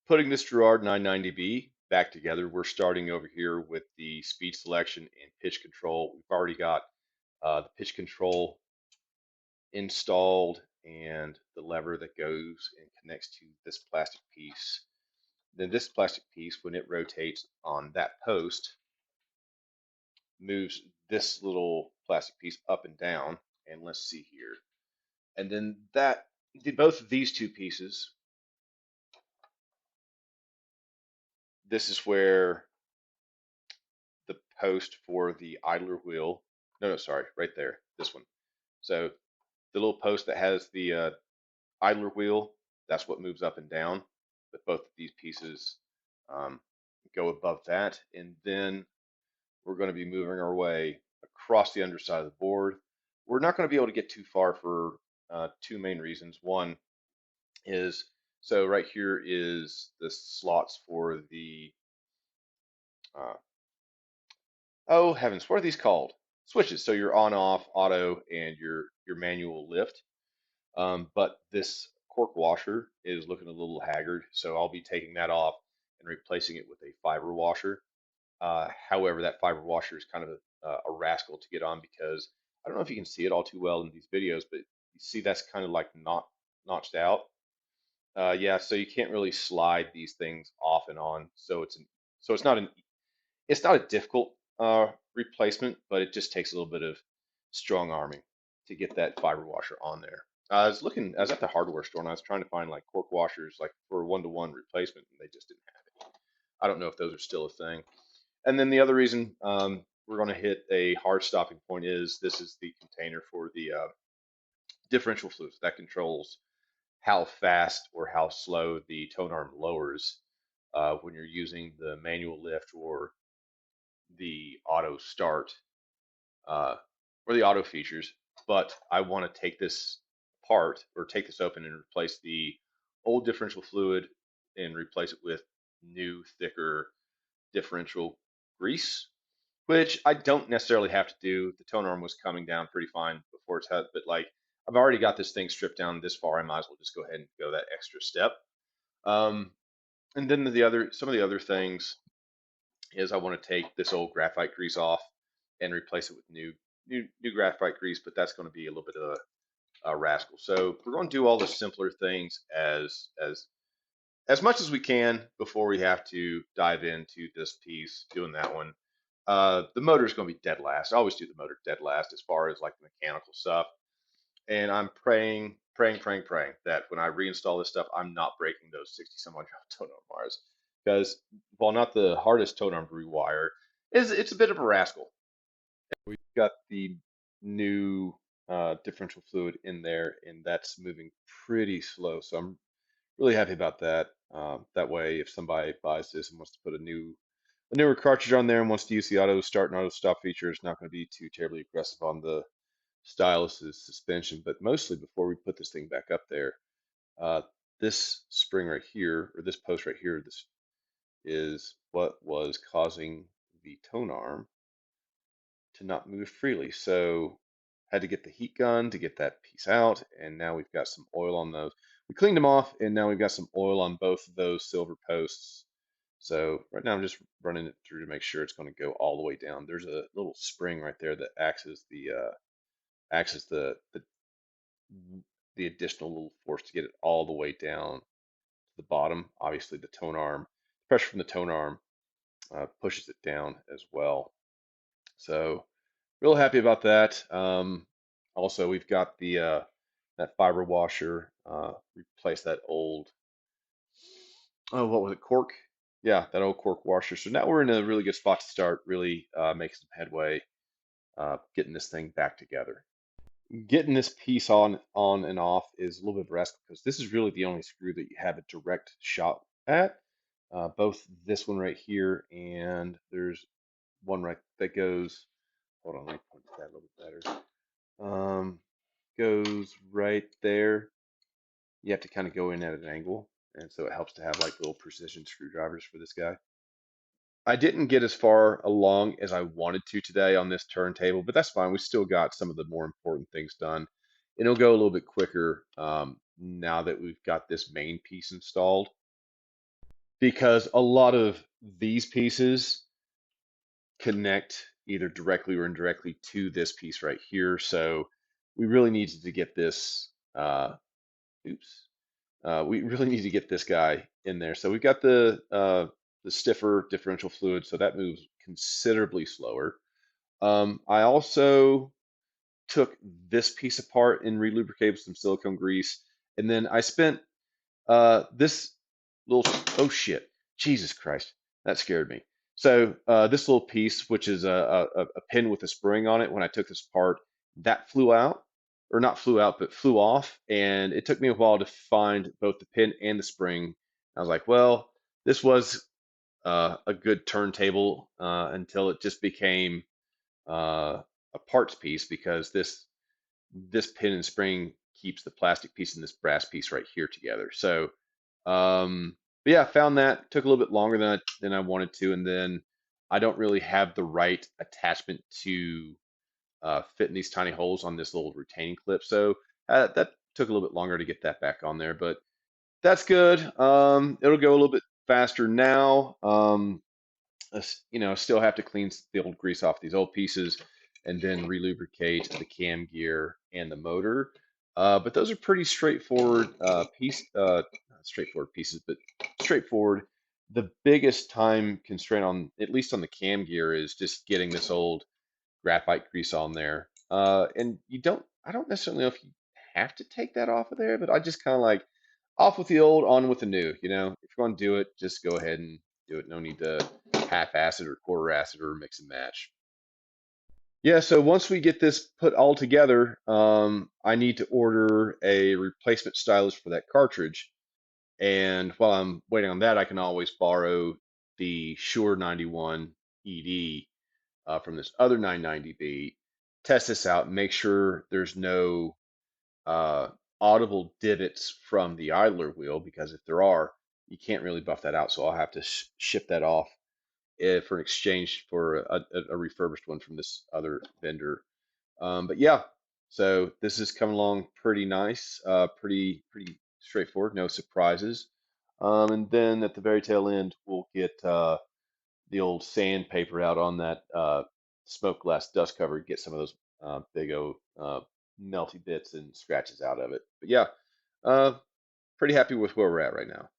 putting this Garrard 990B back together, we're starting over here with the speed selection and pitch control. We've already got the pitch control installed and the lever that goes and connects to this plastic piece. Then this plastic piece, when it rotates on that post, moves this little plastic piece up and down. And let's see here. And then both of these two pieces, this is where the post for the idler wheel, no, sorry, right there, this one. So the little post that has the idler wheel, that's what moves up and down. But both of these pieces um, go above that. And then we're going to be moving our way across the underside of the board. We're not going to be able to get too far for two main reasons. One is, so right here is the slots for the, oh heavens, what are these called? Switches. So your on off, auto, and your manual lift. But this cork washer is looking a little haggard, so I'll be taking that off and replacing it with a fiber washer. However, that fiber washer is kind of a rascal to get on because I don't know if you can see it all too well in these videos, but you see that's kind of like notched out. Yeah, so you can't really slide these things off and on. So it's not a difficult replacement, but it just takes a little bit of strong arming to get that fiber washer on there. I was at the hardware store and I was trying to find like cork washers like for a one-to-one replacement, and they just didn't have it. I don't know if those are still a thing. And then the other reason we're going to hit a hard stopping point is this is the container for the differential fluids that controls how fast or how slow the tone arm lowers when you're using the manual lift or the auto start uh, or the auto features. But I want to take this apart or take this open and replace the old differential fluid and replace it with new, thicker differential grease, which I don't necessarily have to do. The tone arm was coming down pretty fine before it's had, but like I've already got this thing stripped down this far, I might as well just go ahead and go that extra step. Um, and then some of the other things is I want to take this old graphite grease off and replace it with new graphite grease, but that's going to be a little bit of a rascal. So we're going to do all the simpler things as much as we can before we have to dive into this piece, doing that one. The motor is going to be dead last. I always do the motor dead last as far as like the mechanical stuff. And I'm praying that when I reinstall this stuff, I'm not breaking those 60 some odd tone arm wires. Because while not the hardest tone arm to rewire, it's a bit of a rascal. We've got the new differential fluid in there, and that's moving pretty slow. So I'm really happy about that. That way, if somebody buys this and wants to put a newer cartridge on there and wants to use the auto start and auto stop feature, it's not going to be too terribly aggressive on the stylus's suspension. But mostly, before we put this thing back up there, uh, this spring right here, or this post right here, this is what was causing the tone arm to not move freely. So had to get the heat gun to get that piece out, and now we've got some oil on those. We cleaned them off, and now we've got some oil on both of those silver posts. So right now I'm just running it through to make sure it's going to go all the way down. There's a little spring right there that acts as the additional little force to get it all the way down to the bottom. Obviously, the tone arm pressure from the tone arm pushes it down as well. So real happy about that. Also, we've got the that fiber washer. Replace that old, oh, what was it, cork? Yeah, that old cork washer. So now we're in a really good spot to start really making some headway, getting this thing back together. Getting this piece on and off is a little bit of a risk because this is really the only screw that you have a direct shot at. Both this one right here and there's one right that goes. Hold on, let me point that a little bit better. Goes right there. You have to kind of go in at an angle, and so it helps to have like little precision screwdrivers for this guy. I didn't get as far along as I wanted to today on this turntable, but that's fine. We still got some of the more important things done. It'll go a little bit quicker now that we've got this main piece installed. because a lot of these pieces connect either directly or indirectly to this piece right here. So we really needed to get this, oops, we really need to get this guy in there. So we've got the stiffer differential fluid, so that moves considerably slower. I also took this piece apart and relubricated with some silicone grease, and then I spent this little, oh shit, Jesus Christ, that scared me. So this little piece, which is a pin with a spring on it, when I took this apart, that flew out, or not flew out, but flew off, and it took me a while to find both the pin and the spring. I was like, well, this was a good turntable until it just became a parts piece because this pin and spring keeps the plastic piece and this brass piece right here together. So, but yeah, I found that took a little bit longer than I wanted to, and then I don't really have the right attachment to fit in these tiny holes on this little retaining clip. So that took a little bit longer to get that back on there, but that's good. It'll go a little bit faster now. Still have to clean the old grease off these old pieces and then relubricate the cam gear and the motor. But those are pretty straightforward not straightforward pieces, but straightforward. The biggest time constraint on, at least on the cam gear, is just getting this old graphite grease on there. And I don't necessarily know if you have to take that off of there, but I just kind of like off with the old, on with the new. If you're going to do it, just go ahead and do it. No need to half acid or quarter acid or mix and match. Yeah, so once we get this put all together, I need to order a replacement stylus for that cartridge. And while I'm waiting on that, I can always borrow the Shure 91 ED from this other 990B, test this out, make sure there's no uh, audible divots from the idler wheel, because if there are, you can't really buff that out. So I'll have to ship that off for an exchange for a refurbished one from this other vendor. But yeah, so this is coming along pretty nice, pretty straightforward, no surprises. And then at the very tail end, we'll get the old sandpaper out on that smoke glass dust cover, get some of those big old melty bits and scratches out of it. But yeah, uh, pretty happy with where we're at right now.